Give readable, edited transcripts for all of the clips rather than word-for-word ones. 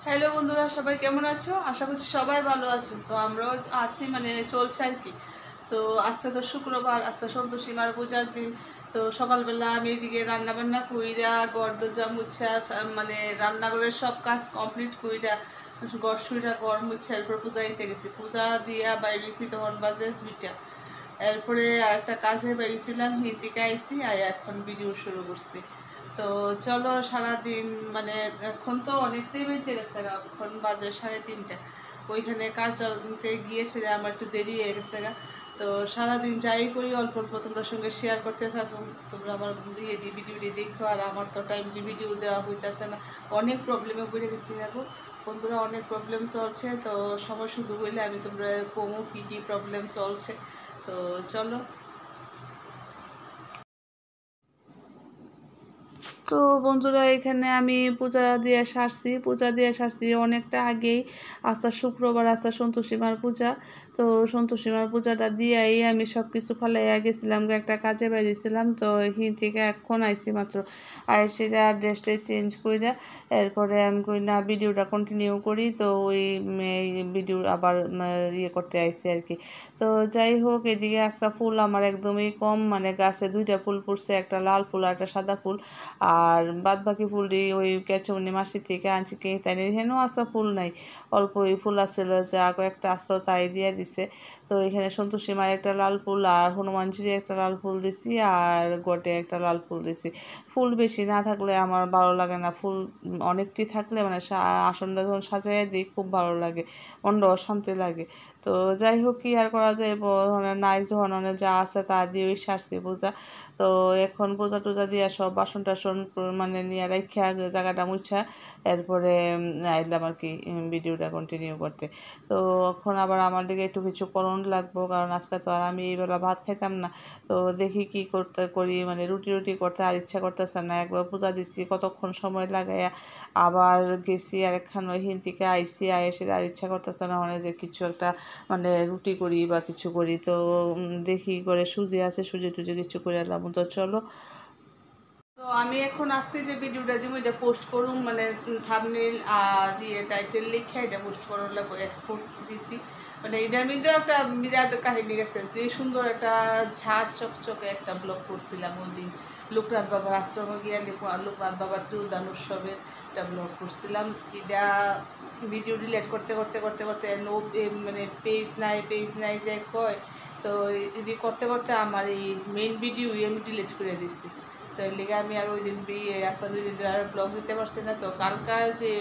Hello বন্ধুরা, সবাই কেমন আছো? আশা করছি সবাই ভালো আছো। তো আমরাও আছি, চলছে আর কি। তো আজকে তো শুক্রবার, আজকে সন্তোষী মার পূজার দিন। তো সকালবেলা আমি এদিকে রান্নাবান্না কইরা ঘর দরজা মুছা, রান্নাঘরের সব কাজ কমপ্লিট কইরা ঘর শুইরা ঘর মুছা এরপর পূজা দিতে গেছি। পূজা দিয়া বাইরেছি তখন বাজে 2টা। এরপরে আরেকটা কাজে বেরিয়েছিলাম, হিন্দিকে আইসি আর এখন ভিডিও শুরু করছি। তো চলো সারাদিন এখন তো অনেকটাই বেঁচে গেছে, এখন বাজে 3:30। ওইখানে কাজটা নিতে গিয়েছিল, আমার একটু দেরি হয়ে গেছে গা। তো সারাদিন যাই করি অল্প অল্প তোমরা সঙ্গে শেয়ার করতে থাকো। তোমরা আমার ভিডিওটি দেখো, আর আমার তো টাইমলি ভিডিও দেওয়া হইতেছে না, অনেক প্রবলেমে পড়ে গেছি দেখো বন্ধুরা, অনেক প্রবলেম চলছে। তো সময় শুধু বললে আমি তোমরা কমো কী কী প্রবলেম চলছে। তো চলো। তো বন্ধুরা, এখানে আমি পূজা দিয়ে সারছি অনেকটা আগেই। আজকে শুক্রবার, আজকে সন্তোষী মার পূজা। তো সন্তোষী মার পূজাটা দিয়েই আমি সব কিছু ফালাইয়া গেছিলাম, একটা কাজে বেরিয়েছিলাম। তো এখান থেকে এখন আইসি মাত্র, আইসিরা ড্রেসটা চেঞ্জ কইরা এরপরে আমি কই না ভিডিওটা কন্টিনিউ করি। তো ওই ভিডিও আবার ইয়ে করতে আইসি আর কি। তো যাই হোক, এদিকে আজকে ফুল আমার একদমই কম, গাছে 2টা ফুল ফুটছে, একটা লাল ফুল আর একটা সাদা ফুল। আর বাদ বাকি ফুলটি ওই কেচমনি মাসি থেকে আনছি, কে তাই হেনও আসা ফুল নাই, অল্প ওই ফুল আসছিল, যা কয়েকটা আসলো তাই দিয়ে দিছে। তো এখানে সন্তোষী মায়ের একটা লাল ফুল আর হনুমানজির একটা লাল ফুল দিছি, আর গোটে একটা লাল ফুল দিছি। ফুল বেশি না থাকলে আমার ভালো লাগে না, ফুল অনেকটি থাকলে আসনটা যখন সাজাই দিই খুব ভালো লাগে, মনটা অশান্তি লাগে। তো যাই হোক, কি আর করা যায়, নাই যখন যা আছে তা দিয়েই সারছি পূজা। তো এখন পূজা টুজা দিয়ে সব বাসন টাসন নিয়ে রাখা জায়গাটা মুছা এরপরে আইলাম আর কি ভিডিওটা কন্টিনিউ করতে। তো এখন আবার আমার দিকে একটু কিছু করণ লাগবো, কারণ আজকে তো আর আমি এইবেলা ভাত খাইতাম না। তো দেখি কি করতে করি, রুটি করতে আর ইচ্ছা করতেছে না। একবার পূজা দিচ্ছি, কতক্ষণ সময় লাগাইয়া আবার গেছি, আর একখান ওইখান থেকে আইসি, এসে আর ইচ্ছা করতেছে না যে কিছু একটা রুটি করি বা কিছু করি। তো দেখি করে সুজি আছে, সুজি টুজি কিছু করে আনলাম। তো চলো। তো আমি এখন আজকে যে ভিডিওটা যেমন এটা পোস্ট করুন, থাম্বনেইল আর টাইটেল লিখে এটা পোস্ট করার লাগবে, এক্সপোর্ট দিছি। এটার মধ্যে একটা বিরাট কাহিনী গেছে, যে সুন্দর একটা ঝাঁজ চকচকে একটা ব্লগ করছিলাম ওই দিন, লোকনাথ বাবার আশ্রমে গিয়ে লোকনাথ বাবার ত্রিদান উৎসবের একটা ব্লগ করছিলাম। এটা ভিডিও ডিলেট করতে করতে করতে করতে পেজ নাই যে কয়। তো এটি করতে করতে আমার এই মেইন ভিডিও আমি ডিলিট করে দিছি। তো এর লিগে আমি আর ওই দিন আসলে 2 দিন ধরে আর ব্লগ দিতে পারছি না। তো কালকার যে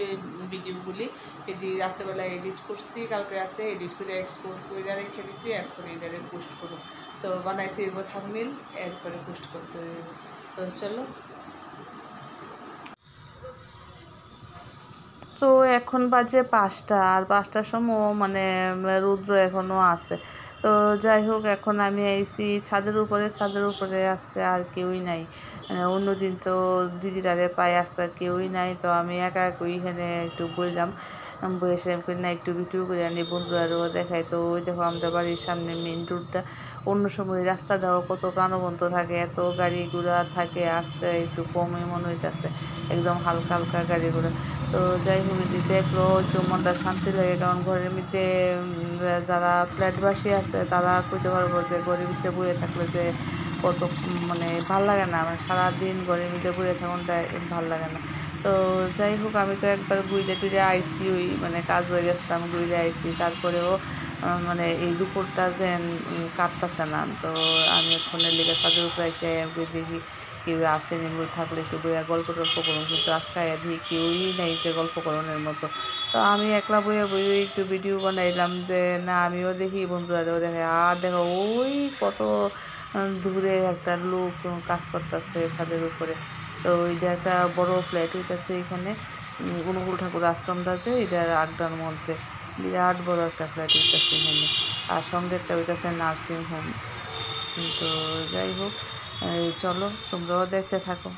ভিডিওগুলি এটি রাত্রেবেলা এডিট করছি, কালকে রাত্রে এডিট করে এক্সপোর্ট করে রেখে দিছি, এরপরে এটারে পোস্ট করব। তো বানাইতে হইব থাম্বনেইল, এরপরে পোস্ট করতে হইব। তো চলো। তো এখন বাজে 5টা, আর 5টার সময় রৌদ্র এখনও আছে। তো যাই হোক, এখন আমি আইছি ছাদের উপরে আজকে আর কেউই নাই। অন্যদিন তো দিদিরারে পাই, আসছে কেউই নাই। তো আমি একা এখানে একটু বললাম, বসে না একটু ভিডিও করে আনি, বন্ধুরারও দেখাই। তো ওই দেখো আমাদের বাড়ির সামনে মেন রোডটা, অন্য সময় রাস্তাটাও কত প্রাণবন্ত থাকে, এত গাড়ি ঘোড়া থাকে, আজকে একটু কমই মনে হইতেছে, একদম হালকা হালকা গাড়ি ঘোড়া। তো যাই হোক, এটি দেখলেও একটু মনটা শান্তি লাগে, কারণ ঘরের মধ্যে যারা ফ্ল্যাটবাসী আছে তারা কইতে পারবো যে ঘরের ভিতরে বয়ে থাকলে যে কত ভাল লাগে না, সারাদিন ঘরের মধ্যে বয়ে থাকুনটা ভাল লাগে না। তো যাই হোক, আমি তো একবার ঘুরে টুরে আইসি, ওই কাজ হয়ে গেছিলাম, ঘুরে আইসি, তারপরেও এই দুপুরটা যে কাটতেছে না। তো আমি ফোনের লেগে ছাদের উপরে আইসি, দেখি কেউ আসেনি, থাকলে একটু বইয়া গল্প টল্প করুন, কিন্তু আজকে দেখি কেউই নেই যে গল্প করণের মতো। তো আমি একলা বইয়া বইয়ে একটু ভিডিও বানাইলাম, যে না আমিও দেখি, বন্ধুরাও দেখে। আর দেখো ওই কত দূরে একটা লোক কাজ করতেছে ছাদের উপরে। তো এটা একটা বড় ফ্ল্যাট হইতেছে এখানে, অনুকূল ঠাকুর আশ্রমটা যে এটার আড্ডার মধ্যে বিরাট বড় একটা ফ্ল্যাট হইতেছে এখানে, আর সঙ্গে একটা হইতেছে নার্সিং হোম। তো যাই হোক, চলো তোমরাও দেখতে থাকো।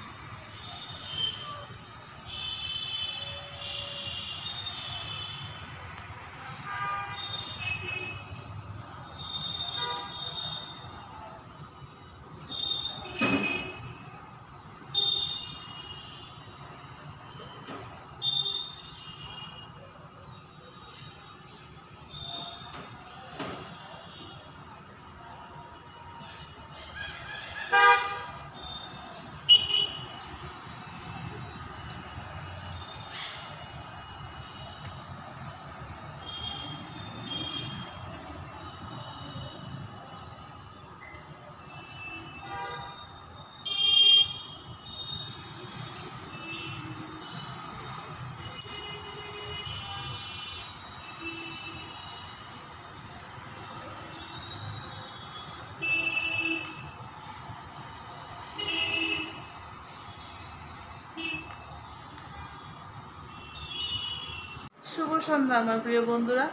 শুভ সন্ধ্যা আমার প্রিয় বন্ধুরা।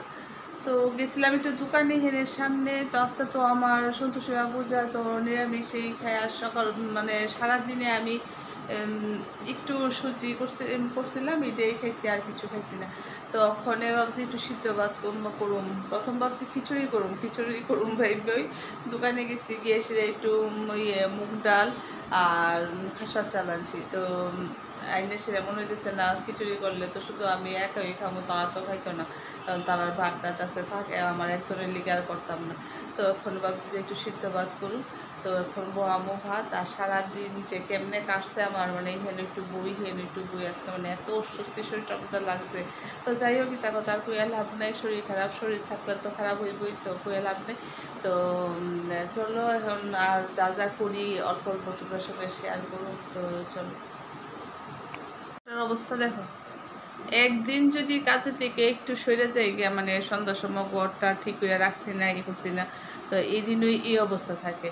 তো গেছিলাম একটু দোকানে হেনের সামনে। তো আজকে তো আমার সন্তোষী মা পূজা, তো নিরামিষেই খাই। আর সকাল মানে সারাদিনে আমি একটু সুজি করছিলাম, এটাই খাইছি, আর কিছু খাইছি না। তো ওখানে ভাবছি একটু সিদ্ধ ভাত করুম। প্রথম ভাবছি খিচুড়ি করুম ভাই দোকানে গেছি, গিয়ে সেটা একটু মুগ ডাল আর খাসার চাল আনছি। তো আইনে সেটা মনে হইতেছে না খিচুড়ি করলে তো শুধু আমি একাই খাবো, তারা তো খাইতো না, কারণ তারার ভাত টাত আছে থাকে, আমার একজনের লিগে আর করতাম না। তো এখন ভাবছি যে একটু সিদ্ধ ভাত করুন। তো এখন বহামো ভাত। আর সারাদিন যে কেমনে কাটছে আমার, মানে এখানে একটু বই আজকে মানে এত অস্বস্তি, শরীরটা মতো লাগছে। তো যাই হোক, তা কথা আর কুয়া লাভ নেই, শরীর খারাপ, শরীর থাকলে তো খারাপ হইবই, তো কুয়া লাভ নেই। তো চলো এখন আর যা যা করি অল্প অল্প তোমার সঙ্গে শেয়ার করুন। তো চলো, অবস্থা দেখো, একদিন যদি কাজে থেকে একটু সরে যাই গিয়া, মানে সন্ধ্যার সময় ঘরটা ঠিক করে রাখছি না, করছি না, তো এই দিনই এই অবস্থা থাকে।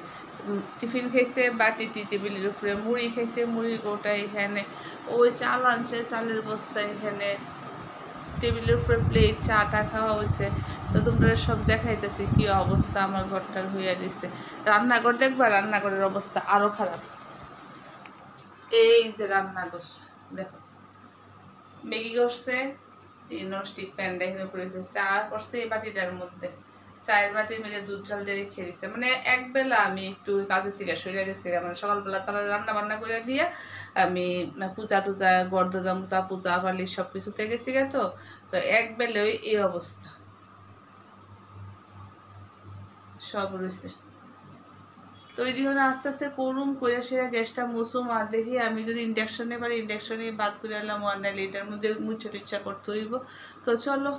টিফিন খাইছে বাটি টেবিলের উপরে, মুড়ি খাইছে মুড়ির গোটা এখানে, ওই চাল আনছে চালের বস্তা এখানে, টেবিলের উপরে প্লেট চাটা খাওয়া হয়েছে। তো তোমরা সব দেখাইতেছি কি অবস্থা আমার ঘরটার হইয়া দিচ্ছে। রান্নাঘর দেখবা, রান্নাঘরের অবস্থা আরও খারাপ। এই যে রান্নাঘর দেখো, ম্যাগি করছে, ননস্টিক প্যানটা এখানে করেছে, চা করছে এই বাটিটার মধ্যে, চায়ের বাটির মধ্যে দুধ চাল দিয়ে রেখে দিচ্ছে। মানে একবেলা আমি একটু কাজের থেকে সরে গেছি, মানে সকালবেলা তারা রান্না বান্না করে দিয়ে আমি পূজা টুজা গর্দজা মুজা পূজা পালি সব কিছুতে গেছি গে। তো তো একবেলায় এই অবস্থা সব রয়েছে। তৈরি হলে আস্তে আস্তে করুম, করে সেরা গ্যাসটা মুসুম। আর দেখি আমি যদি ইন্ডাকশনে পারি ইন্ডাকশনে বাদ করে এলাম, আর নাইলে এটার মধ্যে মুচ্ছা টুচ্ছা করতে হইব। তো চলো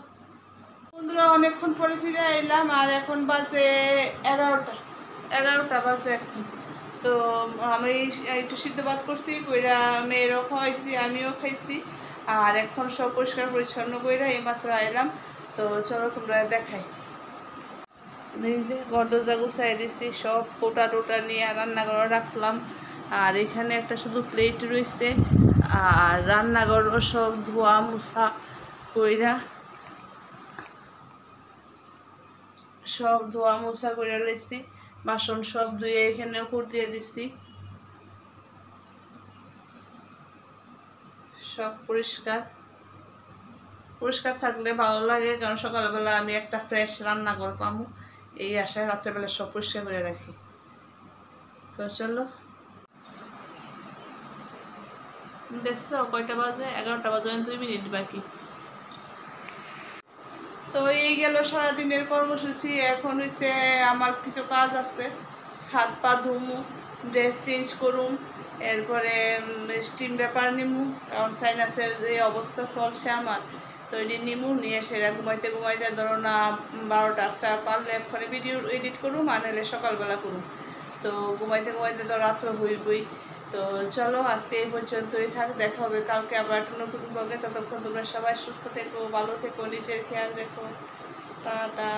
বন্ধুরা, অনেকক্ষণ পরে ফিরে এলাম, আর এখন বাজে 11টা বাজে এখন। তো আমি একটু সিদ্ধ ভাত করছি, কইরা মেয়েরও খাওয়াইছি, আমিও খাইছি। আর এখন সব পরিষ্কার পরিচ্ছন্ন কইরা এইমাত্র এলাম। তো চলো তোমরা দেখাই। এই যে গর্দজা গুছাই দিচ্ছি, সব কোটা টোটা নিয়ে রান্নাঘরে রাখলাম। আর এখানে একটা শুধু প্লেট রয়েছে। আর রান্নাঘরও সব ধোয়া মুছা কইরা, সব ধোয়া মোছা করে লেছি, বাসন সব ধুয়ে এখানে উপর দিয়ে দিচ্ছি, সব পরিষ্কার পরিষ্কার থাকলে ভালো লাগে, কারণ সকালবেলা আমি একটা ফ্রেশ রান্নাঘর পাবো, এই আশায় রাত্রেবেলা সব পরিষ্কার করে রাখি। তো চলো, দেখছো কয়টা বাজে? 11টা বাজে, 2 মিনিট বাকি। তো এই গেল সারাদিনের কর্মসূচি। এখন হচ্ছে আমার কিছু কাজ আছে, হাত পা ধুমু, ড্রেস চেঞ্জ করুম, এরপরে স্টিম পেপার নিমু, কারণ সাইনাসের যে অবস্থা চলছে আমার। তো এটি নিমু, নিয়ে সেটা ঘুমাইতে ঘুমাইতে ধরো না 12টা, আজকে পারলে এক্ষণে ভিডিও এডিট করুম, আর নাহলে সকালবেলা করুম। তো ঘুমাইতে ঘুমাইতে তো রাত্র হইবই। তো চলো আজকে এই পর্যন্তই থাক, দেখা হবে কালকে আবার একটা নতুন ব্লগে। ততক্ষণ তোমরা সবাই সুস্থ থেকো, ভালো থেকো, নিজের খেয়াল রেখো। টাটা।